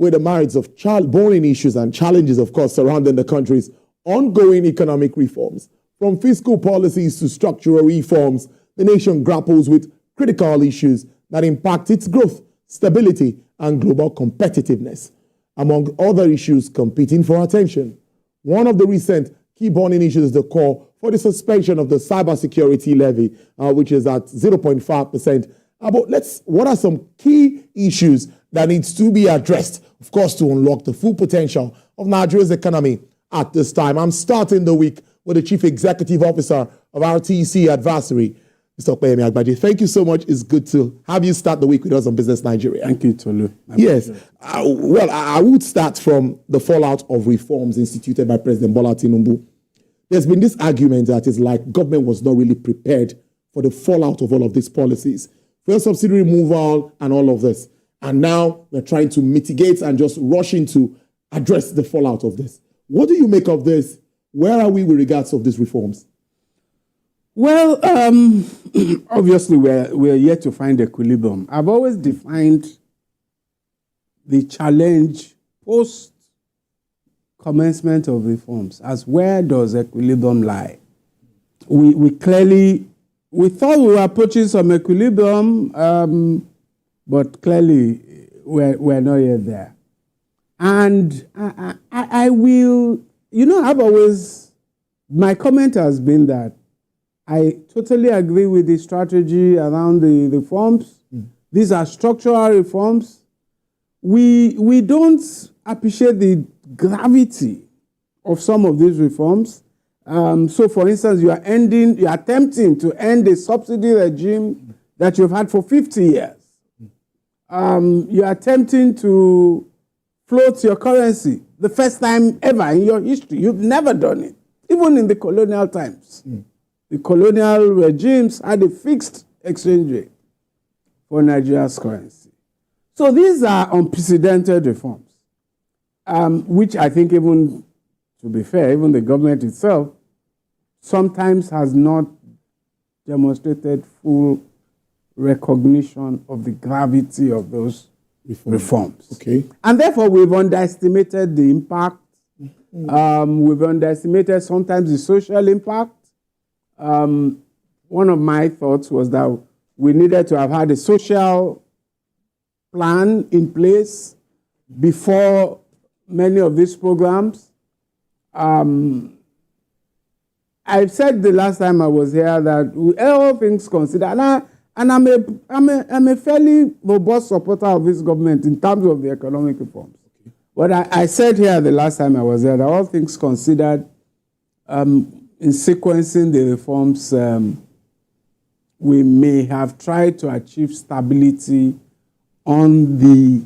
with the merits of child-born issues and challenges, of course, surrounding the country's ongoing economic reforms. From fiscal policies to structural reforms, the nation grapples with critical issues that impact its growth, stability, and global competitiveness. Among other issues competing for attention, one of the recent key burning issues is the call for the suspension of the cybersecurity levy, which is at 0.5%. But what are some key issues that needs to be addressed, of course, to unlock the full potential of Nigeria's economy at this time? I'm starting the week with the Chief Executive Officer of RTC Advisory, Mr. Opeyemi Agbaje. Thank you so much. It's good to have you start the week with us on Business Nigeria. Thank you, Tolu. Yes. I would start from the fallout of reforms instituted by President Bola Tinubu. There's been this argument that it's like government was not really prepared for the fallout of all of these policies. Fuel subsidy removal and all of this. And now we're trying to mitigate and just rush into address the fallout of this. What do you make of this? Where are we with regards of these reforms? Well, obviously, we're yet to find equilibrium. I've always defined the challenge post-commencement of reforms as where does equilibrium lie? We clearly, we thought we were approaching some equilibrium, but clearly we're not yet there. And I will, I've always, my comment has been that I totally agree with the strategy around the reforms. These are structural reforms. We don't appreciate the gravity of some of these reforms. So, for instance, you are attempting to end a subsidy regime that you've had for 50 years. You are attempting to float your currency the first time ever in your history. You've never done it, even in the colonial times. The colonial regimes had a fixed exchange rate for Nigeria's currency. So these are unprecedented reforms, which I think even, to be fair, even the government itself sometimes has not demonstrated full recognition of the gravity of those reforms. Okay. And therefore, we've underestimated the impact. We've underestimated sometimes the social impact. One of my thoughts was that we needed to have had a social plan in place before many of these programs. I've said the last time I was here that all things considered, and I'm a fairly robust supporter of this government in terms of the economic reforms. But I said here the last time I was here that all things considered, in sequencing the reforms, we may have tried to achieve stability on the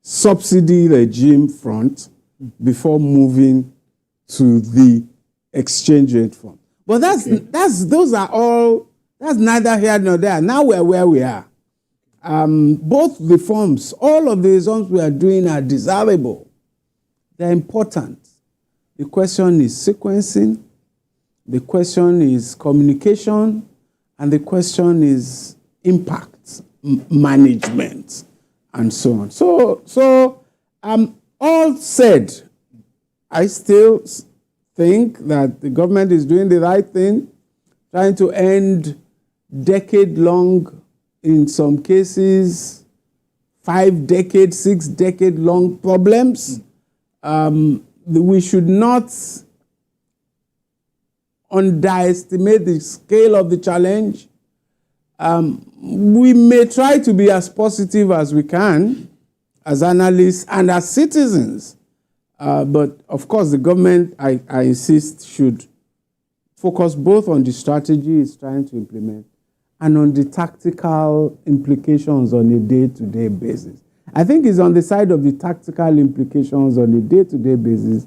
subsidy regime front before moving to the exchange rate front. But that's neither here nor there. Now we're where we are. Both reforms, all of the reforms we are doing are desirable. They're important. The question is sequencing, the question is communication, and the question is impact management, and so on. So all said, I still think that the government is doing the right thing, trying to end decade-long, in some cases, 5-decade, 6-decade-long problems. We should not underestimate the scale of the challenge. We may try to be as positive as we can, as analysts and as citizens. But, of course, the government, I insist, should focus both on the strategy it's trying to implement and on the tactical implications on a day-to-day basis. I think it's on the side of the tactical implications on a day-to-day basis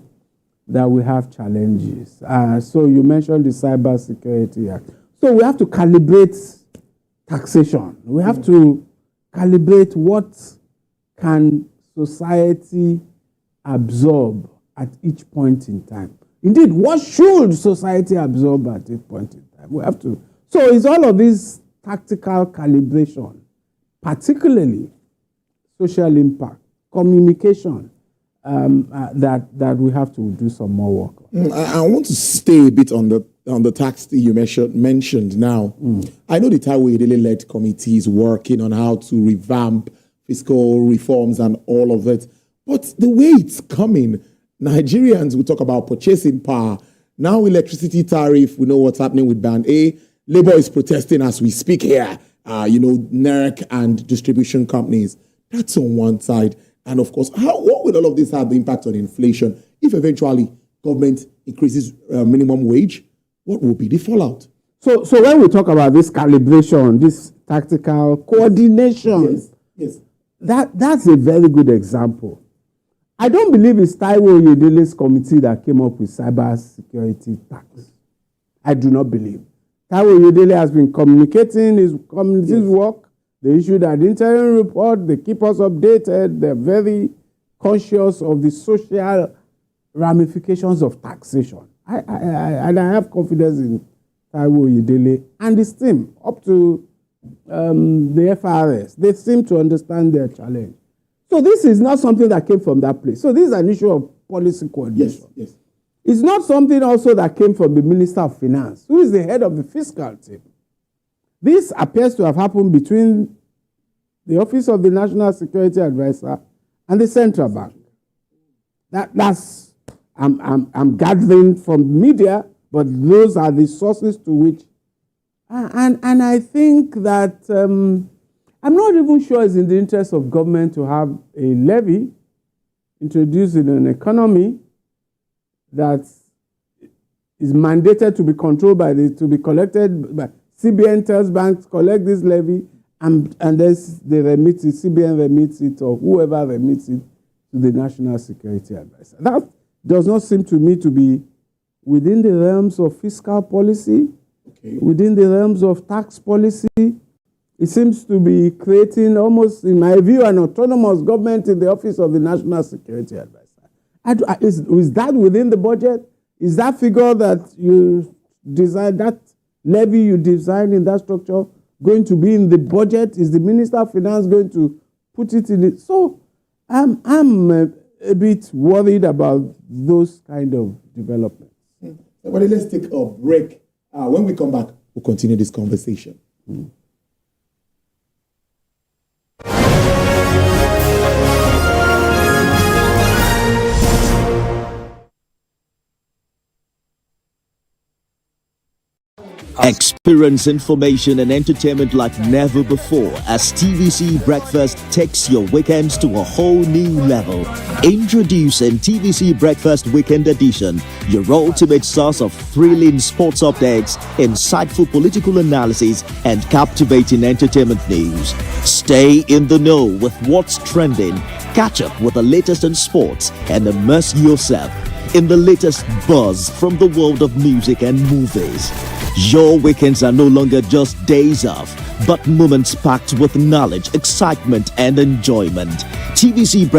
that we have challenges. So you mentioned the Cybersecurity Act. So we have to calibrate taxation. We have to calibrate what can society absorb at each point in time. Indeed, what should society absorb at each point in time? We have to. So it's all of this tactical calibration, particularly social impact, communication that we have to do some more work on. I want to stay a bit on the tax that you mentioned now. I know the Taiwo Idele-led committee is working on how to revamp fiscal reforms and all of it. But the way it's coming, Nigerians will talk about purchasing power. Now electricity tariff, we know what's happening with Band A. Labour is protesting as we speak here. NERC and distribution companies. That's on one side. And of course, what will all of this have the impact on inflation? If eventually government increases minimum wage, what will be the fallout? So when we talk about this calibration, this tactical coordination, yes. That's a very good example. I don't believe it's Taiwo Oyedele's committee that came up with cyber security tax. I do not believe. Taiwo Oyedele has been communicating his committee's work. They issued an interim report. They keep us updated. They're very conscious of the social ramifications of taxation. And I have confidence in Taiwo Oyedele and his team up to the FRS. They seem to understand their challenge. So this is not something that came from that place. So this is an issue of policy coordination. Yes. It's not something also that came from the Minister of Finance, who is the head of the fiscal team. This appears to have happened between the Office of the National Security Advisor and the Central Bank. That's I'm gathering from media, but those are the sources to which. And I think that I'm not even sure it's in the interest of government to have a levy introduced in an economy that is mandated to be controlled to be collected by CBN tells banks collect this levy and then they remit it, CBN remits it, or whoever remits it to the National Security Advisor. That does not seem to me to be within the realms of fiscal policy, within the realms of tax policy. It seems to be creating almost, in my view, an autonomous government in the Office of the National Security Advisor. Is that within the budget? Is that figure that you designed, that levy you designed in that structure, going to be in the budget? Is the Minister of Finance going to put it in it? So I'm a bit worried about those kind of developments. Everybody, let's take a break. When we come back, we'll continue this conversation. Experience information and entertainment like never before as TVC Breakfast takes your weekends to a whole new level. Introducing TVC Breakfast Weekend Edition, your ultimate source of thrilling sports updates, insightful political analysis, and captivating entertainment news. Stay in the know with what's trending, catch up with the latest in sports, and immerse yourself in the latest buzz from the world of music and movies. Your weekends are no longer just days off, but moments packed with knowledge, excitement, and enjoyment. TVC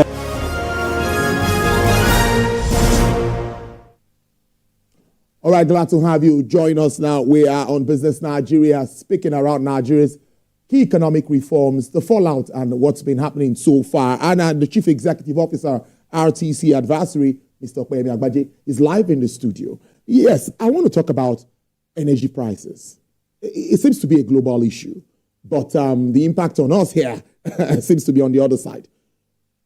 All right, glad to have you join us now. We are on Business Nigeria, speaking around Nigeria's key economic reforms, the fallout, and what's been happening so far. And the Chief Executive Officer, RTC Advisory, Mr. Opeyemi Agbaje, is live in the studio. Yes, I want to talk about energy prices. It seems to be a global issue, but the impact on us here seems to be on the other side.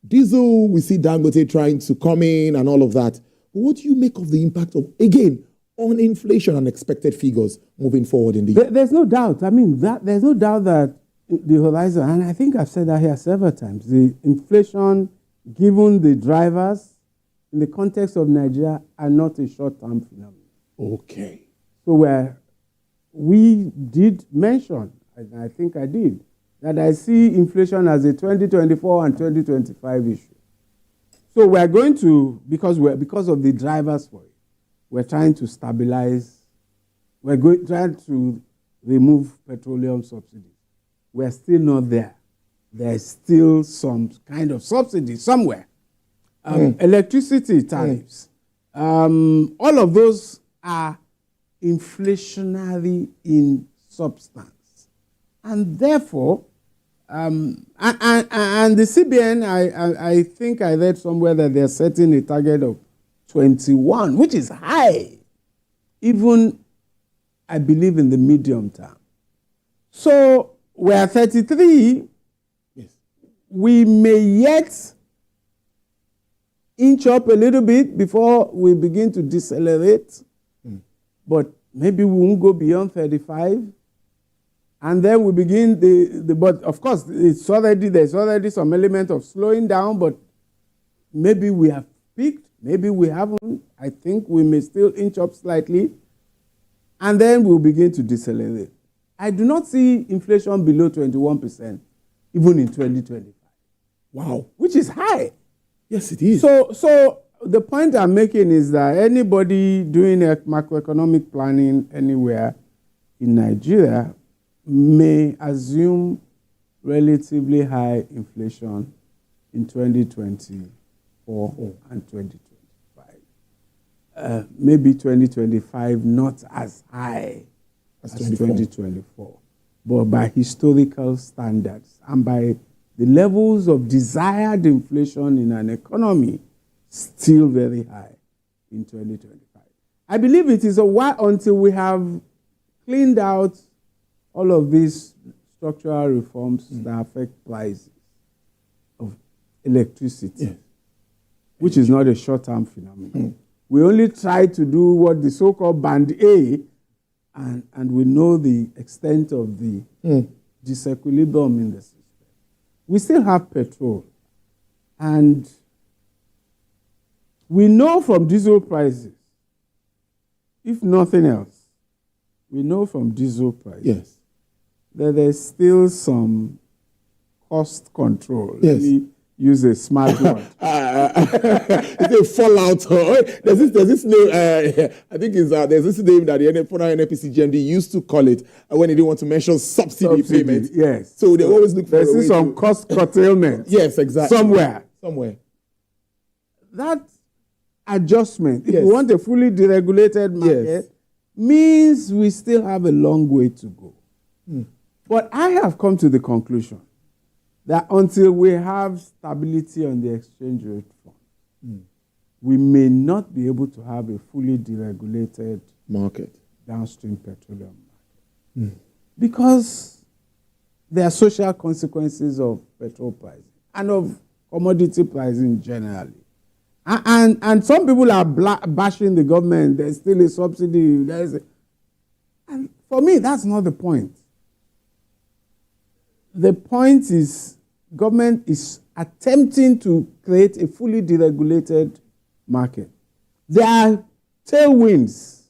Diesel, we see Dangote trying to come in and all of that. But what do you make of the impact of, again, on inflation and expected figures moving forward in the year? There's no doubt. I mean, there's no doubt that the horizon, and I think I've said that here several times, the inflation, given the drivers in the context of Nigeria, are not a short-term phenomenon. Okay. So we did mention, and I think I did, that I see inflation as a 2024 and 2025 issue. So we're going to, because of the drivers for it, we're trying to stabilize, trying to remove petroleum subsidies. We're still not there. There's still some kind of subsidy somewhere. Electricity tariffs, all of those are inflationary in substance. And therefore, And the CBN, I think I read somewhere that they're setting a target of 21, which is high, even, I believe, in the medium term. So we're 33. Yes. We may yet inch up a little bit before we begin to decelerate, but maybe we won't go beyond 35. And then we begin but of course, there's already some element of slowing down, but maybe we have peaked, maybe we haven't. I think we may still inch up slightly, and then we'll begin to decelerate. I do not see inflation below 21%, even in 2025. Wow. Which is high. Yes, it is. So the point I'm making is that anybody doing a macroeconomic planning anywhere in Nigeria may assume relatively high inflation in 2024 and 2025. Maybe 2025 not as high as 2024, but by historical standards and by the levels of desired inflation in an economy, still very high in 2025. I believe it is a while until we have cleaned out all of these structural reforms that affect prices of electricity, which is not a short-term phenomenon. We only try to do what the so-called Band A, and we know the extent of the disequilibrium in the system. We still have petrol, and we know from diesel prices, if nothing else, we know from diesel prices that there's still some cost control. Yes. Let me use a smart word. It's a fallout. There's this name, I think there's this name that the former NPC GMD used to call it when they didn't want to mention subsidy payments. Yes. So they always look for a way there's some cost curtailment. Yes, exactly. Somewhere. That adjustment, if we want a fully deregulated market, means we still have a long way to go. But I have come to the conclusion that until we have stability on the exchange rate front, we may not be able to have a fully deregulated market, downstream petroleum market. Because there are social consequences of petrol pricing and of commodity pricing generally. And some people are bashing the government. There's still a subsidy. And for me, that's not the point. The point is government is attempting to create a fully deregulated market. There are tailwinds.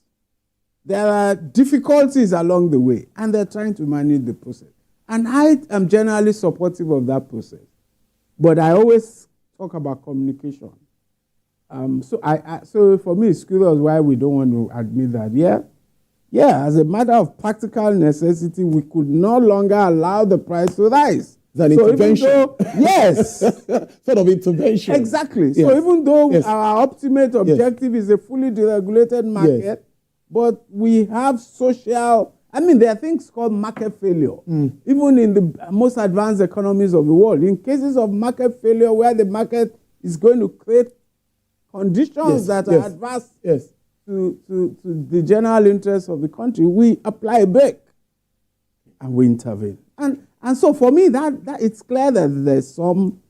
There are difficulties along the way, and they're trying to manage the process. And I am generally supportive of that process. But I always talk about communication. So for me, it's curious why we don't want to admit that. As a matter of practical necessity, we could no longer allow the price to rise. It's an intervention. Yes. Sort of intervention. Exactly. Yes. So even though our ultimate objective is a fully deregulated market, but we have social, there are things called market failure. Even in the most advanced economies of the world, in cases of market failure where the market is going to create conditions that are adverse to the general interest of the country, we apply a brake and we intervene. And so for me, that it's clear that there's some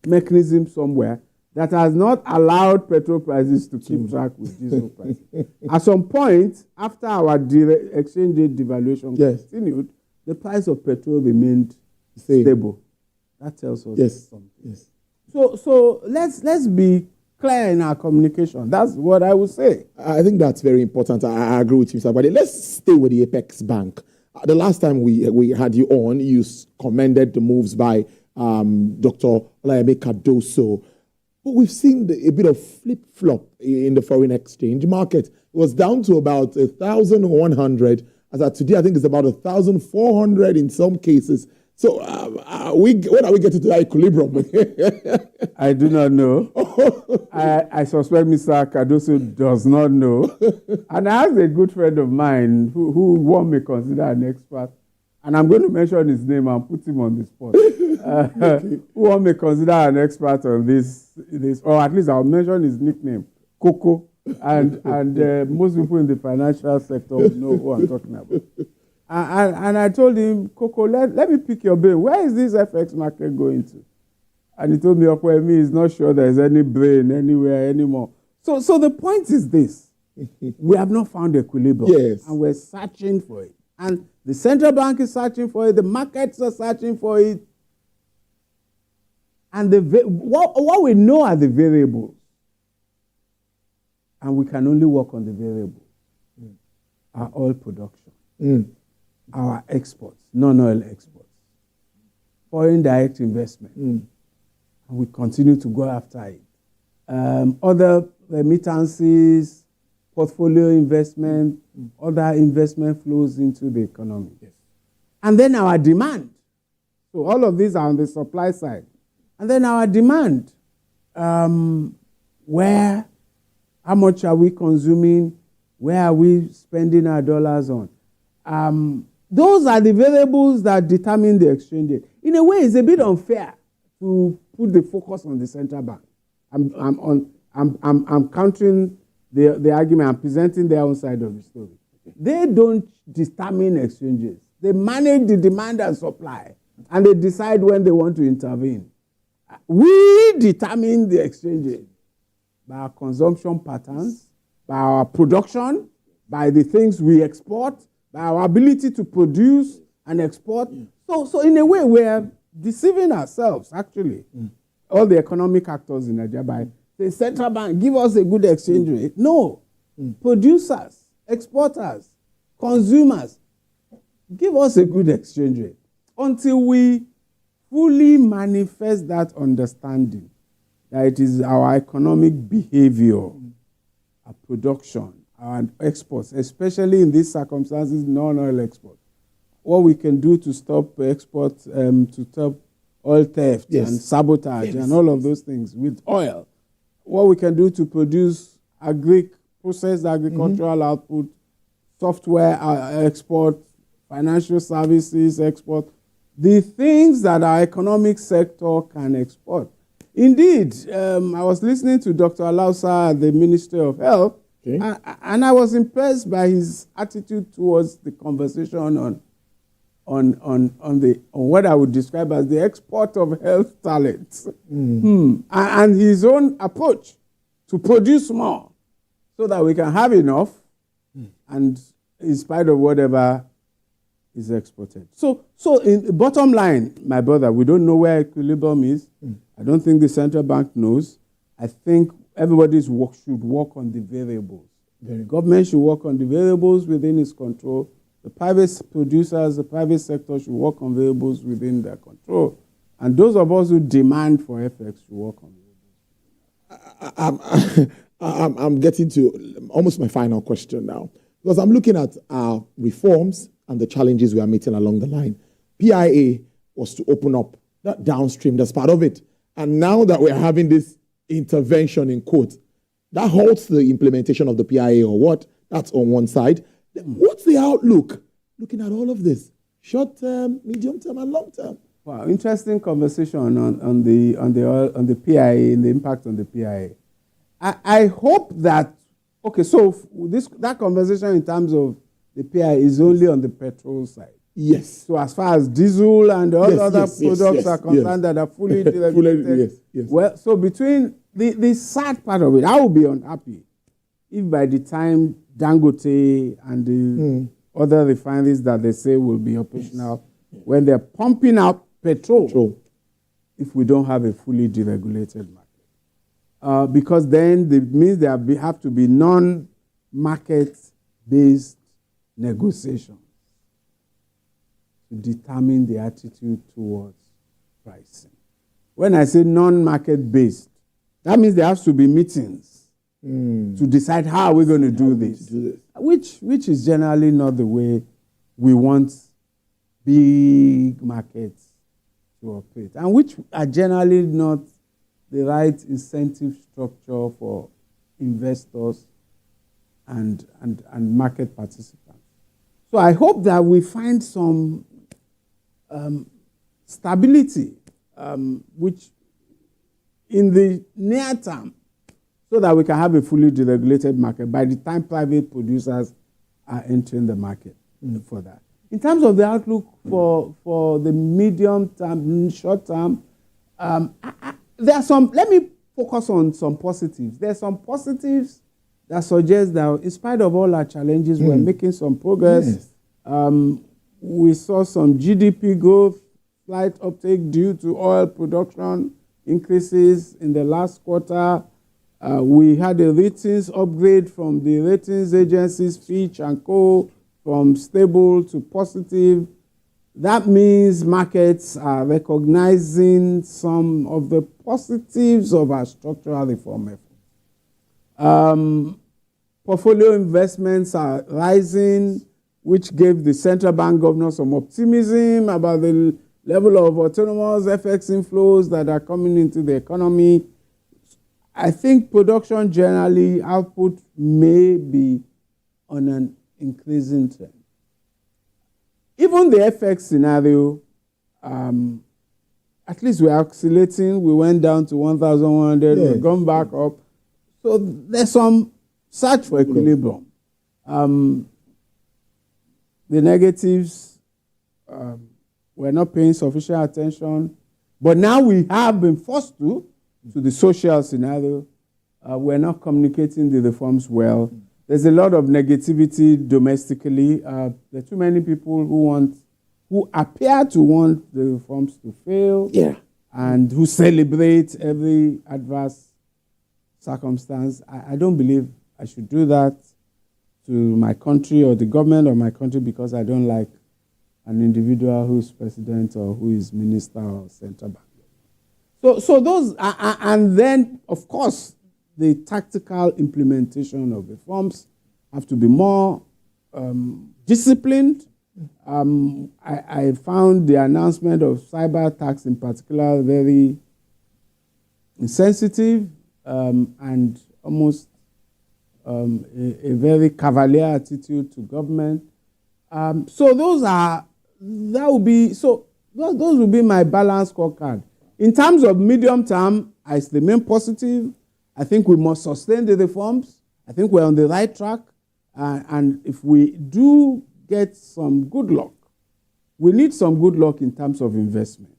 mechanism somewhere that has not allowed petrol prices to keep track with diesel prices. At some point, after our exchange rate devaluation continued, the price of petrol remained stable. That tells us something. So let's be clear in our communication. That's what I would say. I think that's very important. I agree with you, sir. But let's stay with the Apex Bank. The last time we had you on, you commended the moves by Dr. Opeyemi Agbaje. But we've seen a bit of flip-flop in the foreign exchange market. It was down to about 1,100. As of today, I think it's about 1,400 in some cases. So when are we getting to that equilibrium? I do not know. I suspect Mr. Cardoso does not know. And I have a good friend of mine who one may consider an expert and I'm going to mention his name and put him on the spot. Who may consider an expert on this, or at least I'll mention his nickname, Coco. And most people in the financial sector know who I'm talking about. And I told him, Coco, let me pick your brain. Where is this FX market going to? And he told me, Opeyemi is not sure there's any brain anywhere anymore. So the point is this. We have not found equilibrium. Yes. And we're searching for it. And the central bank is searching for it. The markets are searching for it. And what we know are the variables. And we can only work on the variables. Our oil production, our exports, non-oil exports, foreign direct investment. And we continue to go after it. Other remittances, portfolio investment, other investment flows into the economy. Yes. And then our demand. So all of these are on the supply side. And then our demand, where, how much are we consuming? Where are we spending our dollars on? Those are the variables that determine the exchange rate. In a way, it's a bit unfair to put the focus on the central bank. I'm countering the argument. I'm presenting their own side of the story. They don't determine exchanges. They manage the demand and supply, and they decide when they want to intervene. We determine the exchange rate by our consumption patterns, by our production, by the things we export, by our ability to produce and export. So in a way, we're deceiving ourselves, actually. All the economic actors in Nigeria by the central bank, give us a good exchange rate. No. Producers, exporters, consumers, give us a good exchange rate. Until we fully manifest that understanding that it is our economic behavior, our production, our exports, especially in these circumstances, non-oil exports, what we can do to stop exports, to stop oil theft and sabotage and all of those things with oil, what we can do to produce processed agricultural output, software export, financial services export, the things that our economic sector can export. Indeed, I was listening to Dr. Alausa at the Ministry of Health, and I was impressed by his attitude towards the conversation on what I would describe as the export of health talent, and his own approach to produce more so that we can have enough, and in spite of whatever is exported. So in the bottom line, my brother, we don't know where equilibrium is. I don't think the central bank knows. I think everybody should work on the variables. The government should work on the variables within its control. The private producers, the private sector should work on variables within their control. And those of us who demand for FX should work on variables. I'm getting to almost my final question now, because I'm looking at our reforms and the challenges we are meeting along the line. PIA was to open up that downstream, that's part of it. And now that we're having this intervention in quotes, that halts the implementation of the PIA or what? That's on one side. What's the outlook looking at all of this? Short term, medium term, and long term? Wow, interesting conversation on the PIA and the impact on the PIA. I hope that, okay, so that conversation in terms of the PIA is only on the petrol side. Yes. So as far as diesel and all other products are concerned that are fully deregulated, well, so between the sad part of it, I will be unhappy if by the time Dangote and the other refineries that they say will be operational, when they're pumping out petrol, if we don't have a fully deregulated market. Because then it means there have to be non-market-based negotiations to determine the attitude towards pricing. When I say non-market-based, that means there has to be meetings to decide how we're going to do this, which is generally not the way we want big markets to operate, and which are generally not the right incentive structure for investors and market participants. So I hope that we find some stability, which in the near term, so that we can have a fully deregulated market by the time private producers are entering the market for that. In terms of the outlook for the medium term, short term, there are some, let me focus on some positives. There are some positives that suggest that in spite of all our challenges, we're making some progress. Yes. We saw some GDP growth, slight uptake due to oil production increases in the last quarter. We had a ratings upgrade from the ratings agencies, Fitch and Co., from stable to positive. That means markets are recognizing some of the positives of our structural reform efforts. Portfolio investments are rising, which gave the central bank governor some optimism about the level of autonomous FX inflows that are coming into the economy. I think production generally, output may be on an increasing trend. Even the FX scenario, at least we're oscillating. We went down to 1,100, yes. We've gone back up. So there's some search for equilibrium. The negatives, we're not paying sufficient attention. But now we have been forced to the social scenario. We're not communicating the reforms well. There's a lot of negativity domestically. There are too many people who appear to want the reforms to fail, and who celebrate every adverse circumstance. I don't believe I should do that to my country or the government of my country because I don't like an individual who is president or who is minister or central bank. So those, and then, of course, the tactical implementation of reforms have to be more disciplined. I found the announcement of cyber tax in particular very insensitive and almost a very cavalier attitude to government. So those will be my balanced scorecard. In terms of medium term, I remain positive. I think we must sustain the reforms. I think we're on the right track. And if we do get some good luck, we need some good luck in terms of investment.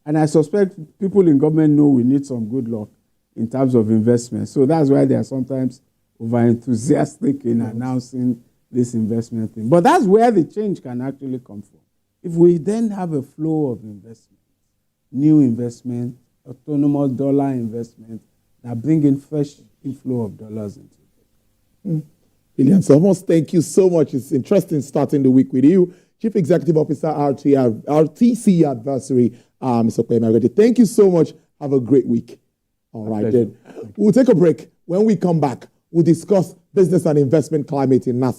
And I suspect people in government know we need some good luck in terms of investment. So that's why they are sometimes over-enthusiastic in announcing this investment thing. But that's where the change can actually come from. If we then have a flow of investment, new investment, autonomous dollar investment, that bring in fresh inflow of dollars into it. William Somos, thank you so much. It's interesting starting the week with you. Chief Executive Officer, RTC Advisory, Mr. Opeyemi Agbaje. Thank you so much. Have a great week. All right, then. We'll take a break. When we come back, we'll discuss business and investment climate in Nassau.